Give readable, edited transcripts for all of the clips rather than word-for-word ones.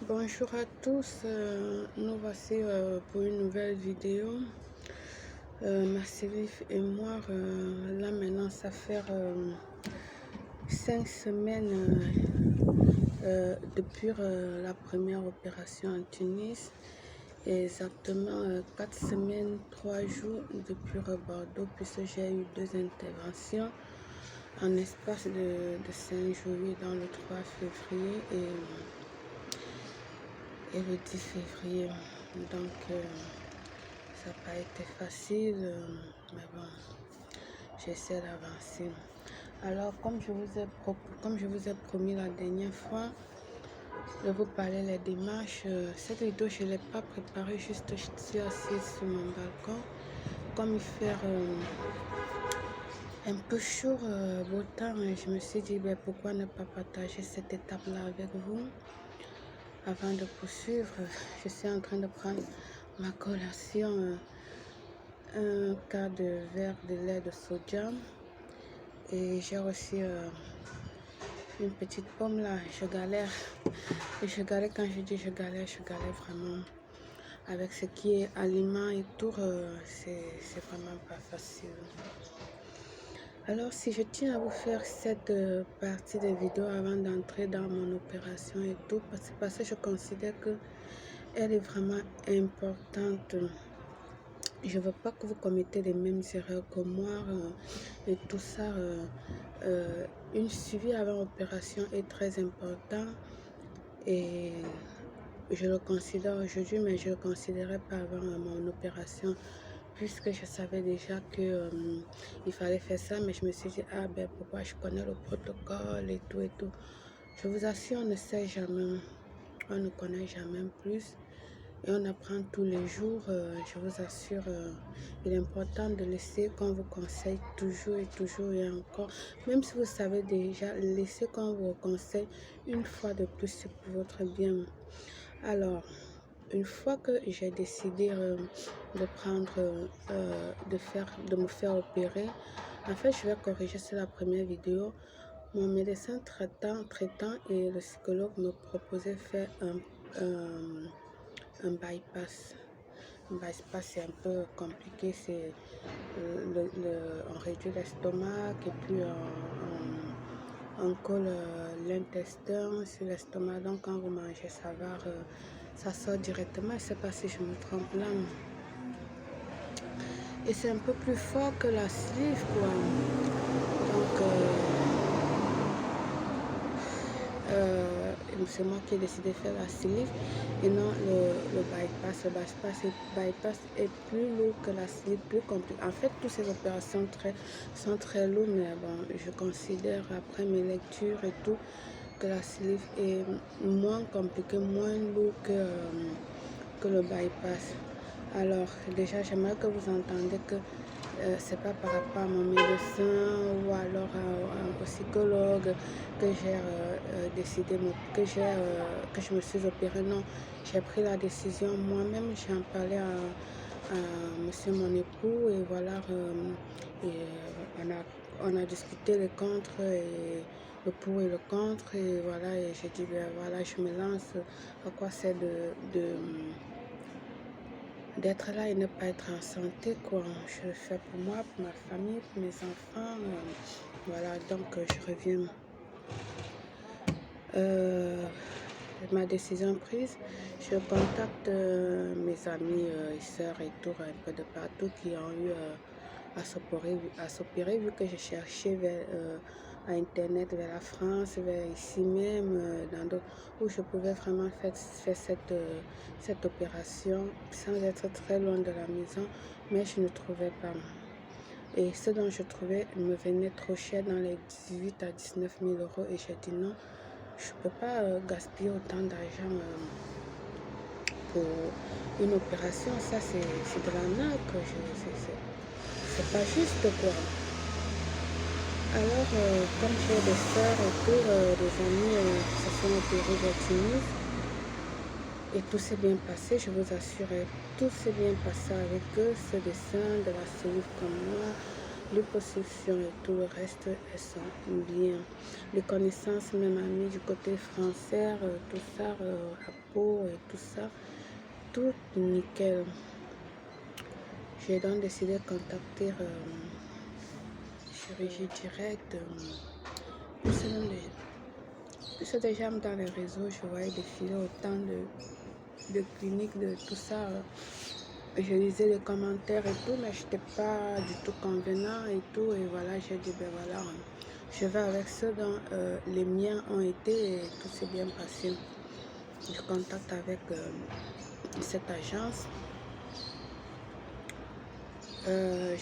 Bonjour à tous, nous voici pour une nouvelle vidéo. Ma Sylvie et moi, là maintenant, ça fait 5 semaines depuis la première opération en Tunis. Et exactement 4 semaines, 3 jours depuis Bordeaux, puisque j'ai eu 2 interventions en espace de 5 jours dans le 3 février et le 10 février. Donc, ça n'a pas été facile, mais bon, j'essaie d'avancer. Alors, comme je vous ai promis la dernière fois de vous parler des démarches, cette vidéo, je ne l'ai pas préparée, juste je suis assise sur mon balcon. Comme il fait un peu chaud, beau temps, je me suis dit, ben, pourquoi ne pas partager cette étape-là avec vous. Avant de poursuivre, je suis en train de prendre ma collation, un quart de verre de lait de soja, et j'ai aussi une petite pomme là. Je galère, et je galère. Quand je dis je galère vraiment avec ce qui est aliments et tout. C'est vraiment pas facile. Alors, si je tiens à vous faire cette partie de vidéo avant d'entrer dans mon opération et tout, parce que je considère que elle est vraiment importante. Je ne veux pas que vous commettez les mêmes erreurs que moi et tout ça. Une suivi avant opération est très important et je le considère aujourd'hui, mais je ne le considérais pas avant mon opération, puisque je savais déjà que il fallait faire ça, mais je me suis dit, ah ben pourquoi, je connais le protocole et tout et tout. Je vous assure, on ne sait jamais, on ne connaît jamais plus. Et on apprend tous les jours. Je vous assure, il est important de laisser qu'on vous conseille toujours et encore. Même si vous savez déjà, laissez qu'on vous conseille une fois de plus, c'est pour votre bien. Alors, une fois que j'ai décidé de prendre, de me faire opérer, en fait, je vais corriger, c'est la première vidéo. Mon médecin traitant et le psychologue me proposaient faire un bypass. Un bypass, c'est un peu compliqué. C'est on réduit l'estomac et puis on colle l'intestin sur l'estomac. Donc quand vous mangez, ça sort directement. Je ne sais pas si je me trompe là. Et c'est un peu plus fort que la sleeve, quoi. Donc c'est moi qui ai décidé de faire la sleeve et non le bypass. Le bypass est plus lourd que la sleeve, plus compliqué. En fait, toutes ces opérations sont très lourdes, mais bon, je considère après mes lectures et tout que la sleeve est moins compliquée, moins lourd que le bypass. Alors, déjà, j'aimerais que vous entendiez que c'est pas par rapport à mon médecin ou alors au psychologue que j'ai décidé que je me suis opérée. Non, j'ai pris la décision moi-même. J'ai en parlé à monsieur mon époux et voilà, on a discuté les contre et le pour et le contre, et voilà, et j'ai dit ben voilà, je me lance. À quoi c'est d'être là et ne pas être en santé, quoi. Je le fais pour moi, pour ma famille, pour mes enfants. Voilà, donc je reviens. Ma décision prise, je contacte mes amis et sœurs et tout, un peu de partout, qui ont eu à s'opérer, vu que je cherchais à internet vers la France, vers ici même, dans d'autres, où je pouvais vraiment faire cette opération sans être très loin de la maison, mais je ne trouvais pas. Et ce dont je trouvais me venait trop cher, dans les 18 à 19 000 euros, et j'ai dit non, je ne peux pas gaspiller autant d'argent pour une opération. Ça, c'est de l'arnaque, c'est pas juste, quoi. Alors, comme j'ai des soeurs et tout, des amis qui se sont opérés vers Tunis, et tout s'est bien passé, je vous assure, tout s'est bien passé avec eux, ce dessin de la cellule comme moi. liposuction et tout le reste, elles sont bien. Les connaissances, même amis du côté français, tout ça, à peau et tout ça, tout nickel. J'ai donc décidé de contacter chirurgie directe. Puisque déjà dans les réseaux, je voyais défiler autant de cliniques, de tout ça. Je lisais les commentaires et tout, mais je n'étais pas du tout convenant et tout. Et voilà, j'ai dit, ben voilà, je vais avec ceux dont les miens ont été et tout s'est bien passé. Je contacte avec cette agence.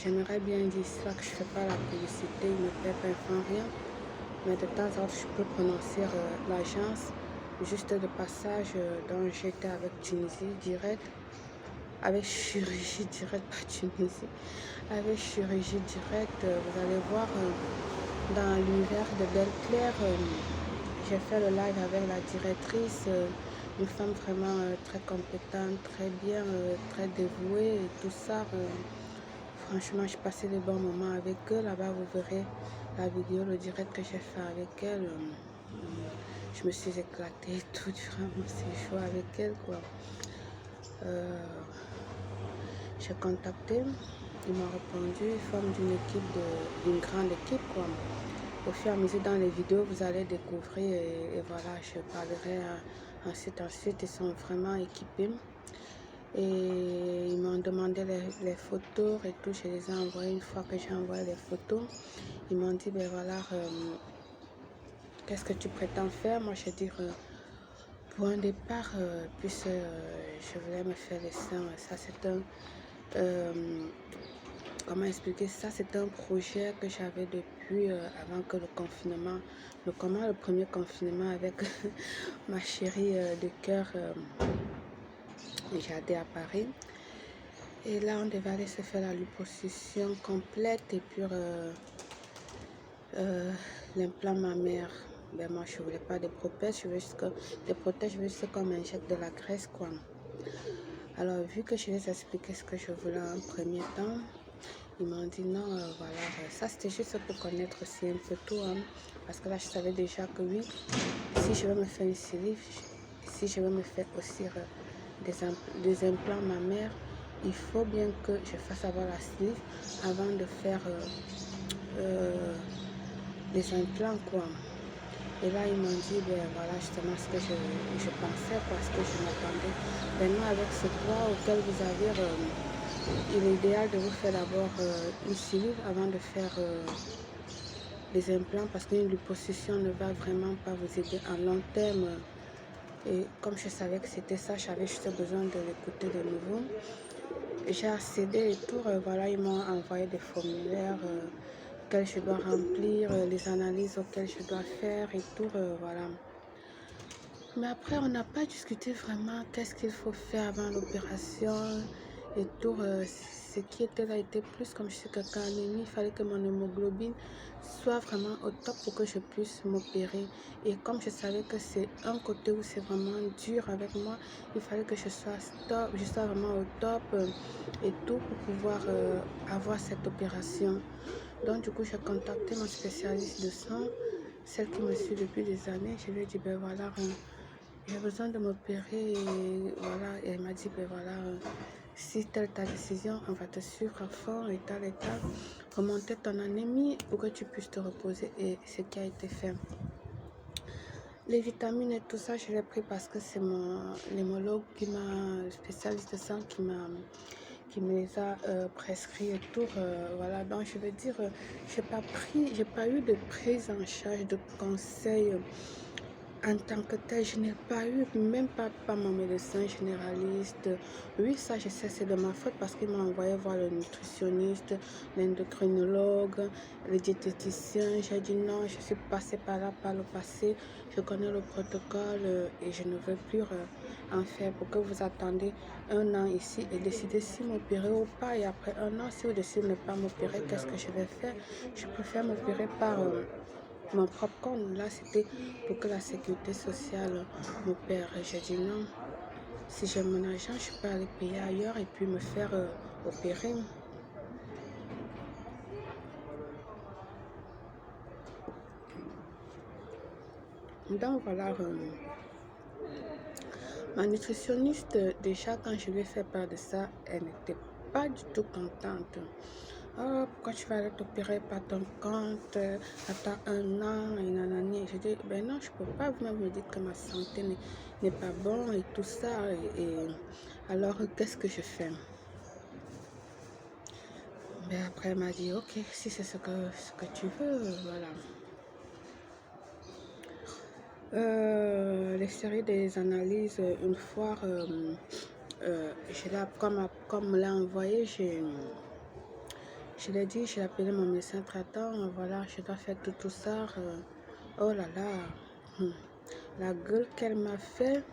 J'aimerais bien dire ça que je ne fais pas la publicité, ils ne paient pas, ils font rien. Mais de temps en temps, je peux prononcer l'agence. Juste de passage, dont j'étais avec Tunisie direct. Avec chirurgie directe, pas Tunisie. Avec chirurgie directe, vous allez voir dans l'univers de Belle Claire, j'ai fait le live avec la directrice, une femme vraiment très compétente, très bien, très dévouée et tout ça. Franchement, j'ai passé de bons moments avec eux. Là-bas, vous verrez la vidéo, le direct que j'ai fait avec elle. Je me suis éclatée tout durant mon séjour avec elle, quoi. J'ai contacté, ils m'ont répondu, ils forment d'une grande équipe, quoi. Au fur et à mesure dans les vidéos, vous allez découvrir et voilà, je parlerai ensuite, ils sont vraiment équipés. Et ils m'ont demandé les photos et tout, je les ai envoyées. Une fois que j'ai envoyé les photos, ils m'ont dit, ben voilà, qu'est-ce que tu prétends faire? Moi, je dis, pour un départ, puisque je voulais me faire les seins, ça c'est un... comment expliquer ça? C'est un projet que j'avais depuis avant que le confinement, le premier confinement avec ma chérie de cœur, j'étais à Paris. Et là, on devait aller se faire la liposuction complète et puis l'implant mammaire. Ben moi, je ne voulais pas des prothèses, je veux juste que des prothèses, je veux juste qu'on m'injecte de la graisse, quoi. Alors, vu que je les ai expliqué ce que je voulais en premier temps, ils m'ont dit non, voilà, ça c'était juste pour connaître aussi un peu tout, hein, parce que là, je savais déjà que oui, si je veux me faire une sleeve, si je veux me faire aussi des implants mammaires, il faut bien que je fasse avoir la sleeve avant de faire les implants, quoi. Et là, ils m'ont dit, ben voilà, justement ce que je pensais, parce que je m'attendais. Maintenant, avec ce poids auquel vous avez, il est idéal de vous faire d'abord une sleeve avant de faire les implants, parce qu'une liposuction ne va vraiment pas vous aider en long terme. Et comme je savais que c'était ça, j'avais juste besoin de l'écouter de nouveau. J'ai accédé et tout, voilà, ils m'ont envoyé des formulaires auxquels je dois remplir, les analyses auxquelles je dois faire et tout, voilà. Mais après, on n'a pas discuté vraiment qu'est-ce qu'il faut faire avant l'opération et tout. Ce qui était là était plus comme je suis quelqu'un anémie, il fallait que mon hémoglobine soit vraiment au top pour que je puisse m'opérer. Et comme je savais que c'est un côté où c'est vraiment dur avec moi, il fallait que je sois vraiment au top et tout pour pouvoir avoir cette opération. Donc du coup, j'ai contacté mon spécialiste de sang, celle qui me suit depuis des années. Je lui ai dit, ben voilà, j'ai besoin de m'opérer et voilà. Et elle m'a dit, ben voilà, si telle ta décision, on va te suivre à fond et tal, remonter ton anémie pour que tu puisses te reposer. Et ce qui a été fait. Les vitamines et tout ça, je l'ai pris parce que c'est l'hémologue le spécialiste de sang qui me les a prescrits et tout, voilà. Donc je veux dire, j'ai pas eu de prise en charge, de conseils en tant que tel. Je n'ai pas eu, même pas par mon médecin généraliste. Oui, ça je sais, c'est de ma faute parce qu'il m'a envoyé voir le nutritionniste, l'endocrinologue, le diététicien. J'ai dit non, je suis passée par là par le passé, je connais le protocole et je ne veux plus en faire. Pour que vous attendez un an ici et décider si m'opérer ou pas. Et après un an, si vous décidez de ne pas m'opérer, qu'est-ce que je vais faire? Je préfère m'opérer par mon propre compte. Là, c'était pour que la sécurité sociale m'opère. J'ai dit non. Si j'ai mon argent, je peux aller payer ailleurs et puis me faire opérer. Donc voilà, ma nutritionniste, déjà quand je lui ai fait part de ça, elle n'était pas du tout contente. Oh, pourquoi tu vas aller t'opérer par ton compte? Attends un an et nanani. Je dis, ben non, je peux pas. Vous-même me dites que ma santé n'est pas bonne et tout ça. Alors, qu'est-ce que je fais? Ben après, elle m'a dit, ok, si c'est ce que tu veux, voilà. Les séries des analyses, une fois, comme l'a envoyé, je l'ai dit, j'ai appelé mon médecin traitant, voilà, je dois faire tout ça. Oh là là, la gueule qu'elle m'a fait.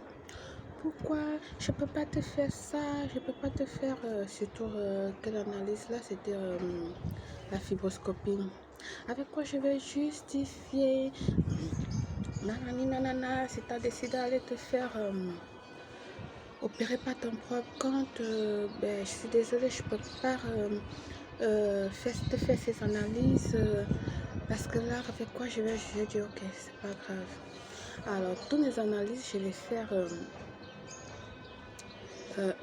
Pourquoi je peux pas te faire ça, je peux pas te faire, surtout quelle analyse là, c'était la fibroscopie. Avec quoi je vais justifier? Nanani nanana, si tu as décidé d'aller te faire opérer par ton propre compte, ben, je suis désolée, je peux pas te faire ces analyses parce que là, avec quoi je vais juger? Je dis ok, c'est pas grave. Alors, toutes mes analyses, je vais faire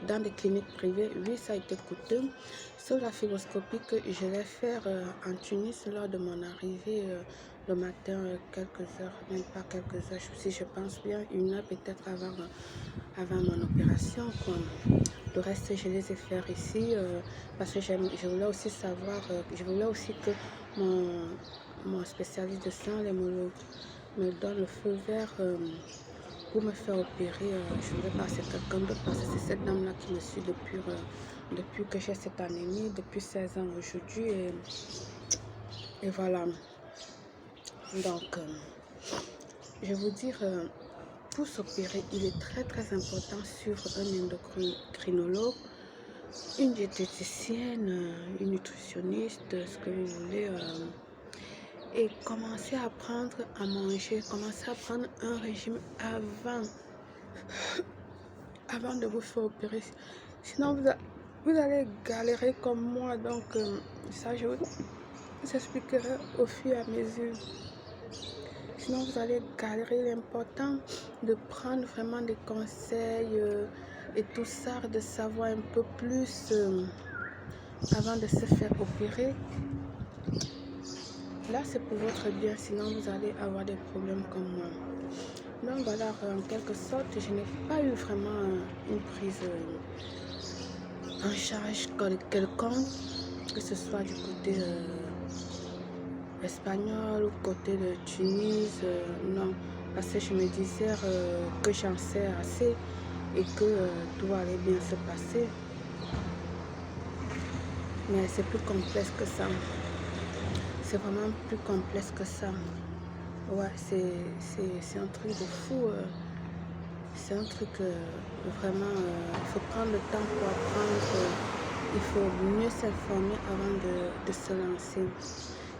dans des cliniques privées. Oui, ça a été coûteux. Sauf la fibroscopie que je vais faire en Tunis lors de mon arrivée le matin, quelques heures, même pas quelques heures, si je pense bien, une heure peut-être avant mon opération. Quoi. Le reste, je les ai fait ici parce que je voulais aussi savoir, je voulais aussi que mon spécialiste de sang, l'hémologue, me donne le feu vert pour me faire opérer. Je voulais passer quelqu'un d'autre parce que c'est cette dame-là qui me suit depuis que j'ai cette anémie, depuis 16 ans aujourd'hui. Et voilà. Donc, je vais vous dire, pour s'opérer, il est très important sur un endocrinologue, une diététicienne, une nutritionniste, ce que vous voulez. Et commencer à apprendre à manger, commencer à prendre un régime avant de vous faire opérer. Sinon, vous allez galérer comme moi. Donc, ça, je vous expliquerai au fur et à mesure. Sinon, vous allez galérer. L'important de prendre vraiment des conseils et tout ça, de savoir un peu plus avant de se faire opérer. Là, c'est pour votre bien. Sinon, vous allez avoir des problèmes comme moi. Donc voilà, en quelque sorte, je n'ai pas eu vraiment une prise en charge quelconque, que ce soit du côté espagnol ou côté de Tunis, non, parce que je me disais que j'en sais assez et que tout allait bien se passer. Mais c'est plus complexe que ça. C'est vraiment plus complexe que ça. Ouais, c'est un truc de fou. C'est un truc vraiment, il faut prendre le temps pour apprendre, il faut mieux s'informer avant de se lancer.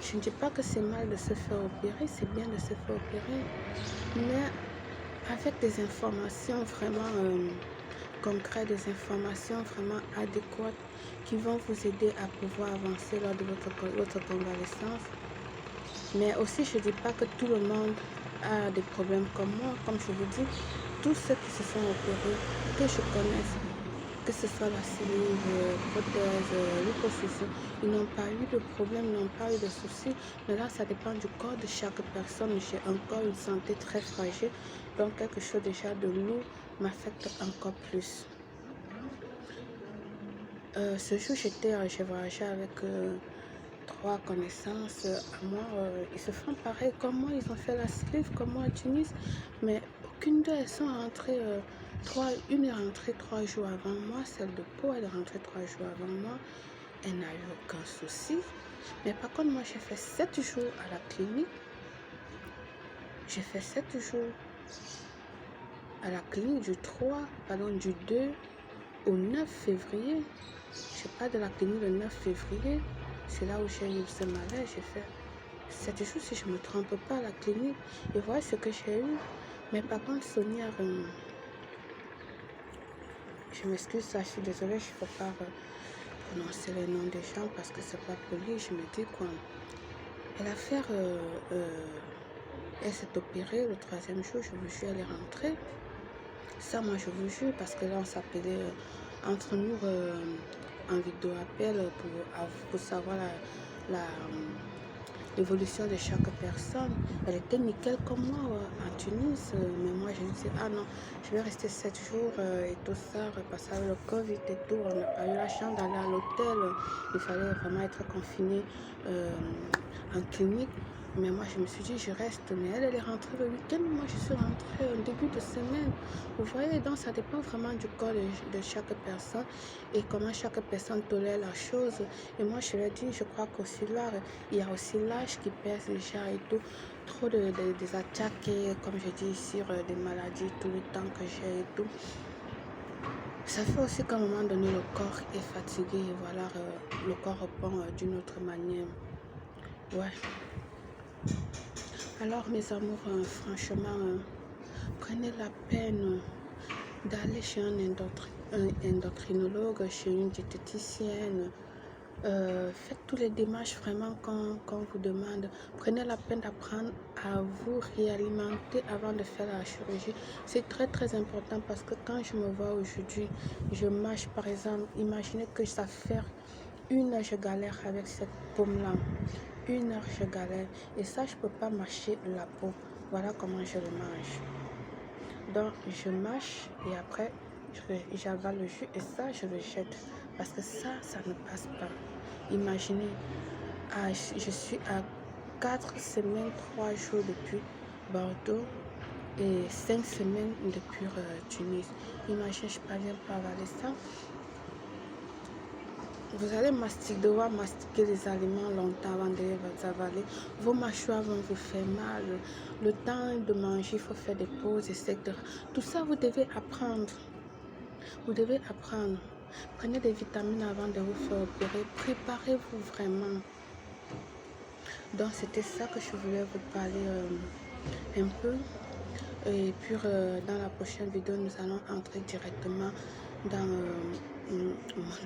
Je ne dis pas que c'est mal de se faire opérer, c'est bien de se faire opérer, mais avec des informations vraiment concrètes, des informations vraiment adéquates qui vont vous aider à pouvoir avancer lors de votre convalescence. Mais aussi, je ne dis pas que tout le monde a des problèmes comme moi. Comme je vous dis, tous ceux qui se sont opérés, que je connaisse, que ce soit la sleeve, prothèse, liposuction, ils n'ont pas eu de problème, ils n'ont pas eu de soucis. Mais là, ça dépend du corps de chaque personne. J'ai encore une santé très fragile. Donc, quelque chose déjà de lourd m'affecte encore plus. Ce jour, j'ai voyagé avec 3 connaissances à moi. Ils se font pareil comme moi, ils ont fait la sleeve comme moi à Tunis, mais aucune d'eux, elles sont rentrées une est rentrée 3 jours avant moi, celle de Pau, elle est rentrée 3 jours avant moi, elle n'a eu aucun souci. Mais par contre, moi, j'ai fait 7 jours à la clinique. J'ai fait 7 jours à la clinique du 2 au 9 février. Je pars de la clinique le 9 février. C'est là où j'ai eu ce malaise. J'ai fait 7 jours, si je ne me trompe pas, à la clinique. Et voilà ce que j'ai eu. Mais par contre, Sonia, je m'excuse, je suis désolée, je ne peux pas prononcer les noms des gens parce que c'est pas poli. Je me dis quoi. Elle a fait Elle s'est opérée le 3e jour, je vous jure, elle est rentrée. Ça, moi, je vous jure, parce que là, on s'appelait entre nous en vidéo appel pour savoir l'évolution de chaque personne. Elle était nickel comme moi en Tunis, mais moi, je lui dis, ah non, je vais rester 7 jours et tout ça, parce qu'avec le Covid et tout, on n'a pas eu la chance d'aller à l'hôtel. Il fallait vraiment être confiné en clinique. Mais moi, je me suis dit, je reste. Mais elle est rentrée le week-end. Moi, je suis rentrée au début de semaine. Vous voyez, donc ça dépend vraiment du corps de chaque personne et comment chaque personne tolère la chose. Et moi, je l'ai dit, je crois qu'aussi là, il y a aussi l'âge qui pèse déjà et tout. Trop des attaques, comme je dis ici, des maladies tout le temps que j'ai et tout. Ça fait aussi qu'à un moment donné, le corps est fatigué et voilà, le corps répond d'une autre manière. Ouais. Alors mes amours, franchement, prenez la peine d'aller chez un endocrinologue, chez une diététicienne. Faites toutes les démarches vraiment qu'on vous demande. Prenez la peine d'apprendre à vous réalimenter avant de faire la chirurgie. C'est très très important parce que quand je me vois aujourd'hui, je mâche par exemple, imaginez que ça fait 1 heure je galère avec cette paume là. 1 heure je galère et ça je peux pas mâcher la peau. Voilà comment je le mange. Donc je mâche et après j'avale le jus et ça je le jette parce que ça ne passe pas. Imaginez, je suis à 4 semaines 3 jours depuis Bordeaux et 5 semaines depuis Tunis. Imaginez, je parviens pas à avaler ça. Vous allez devoir mastiquer les aliments longtemps avant de les avaler. Vos mâchoires vont vous faire mal. Le temps de manger, il faut faire des pauses, etc. Tout ça, vous devez apprendre. Vous devez apprendre. Prenez des vitamines avant de vous faire opérer. Préparez-vous vraiment. Donc, c'était ça que je voulais vous parler un peu. Et puis, dans la prochaine vidéo, nous allons entrer directement dans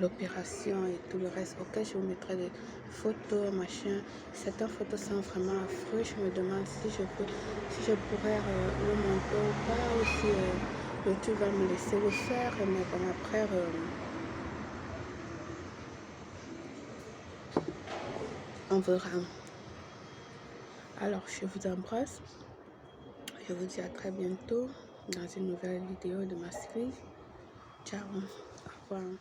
l'opération et tout le reste. Ok, je vous mettrai des photos, machin. Certaines photos sont vraiment affreuses. Je me demande si je pourrais le monter ou pas, ou si YouTube va me laisser le faire. Mais bon, après, on verra. Alors, je vous embrasse. Je vous dis à très bientôt dans une nouvelle vidéo de ma série. Ciao. Au revoir.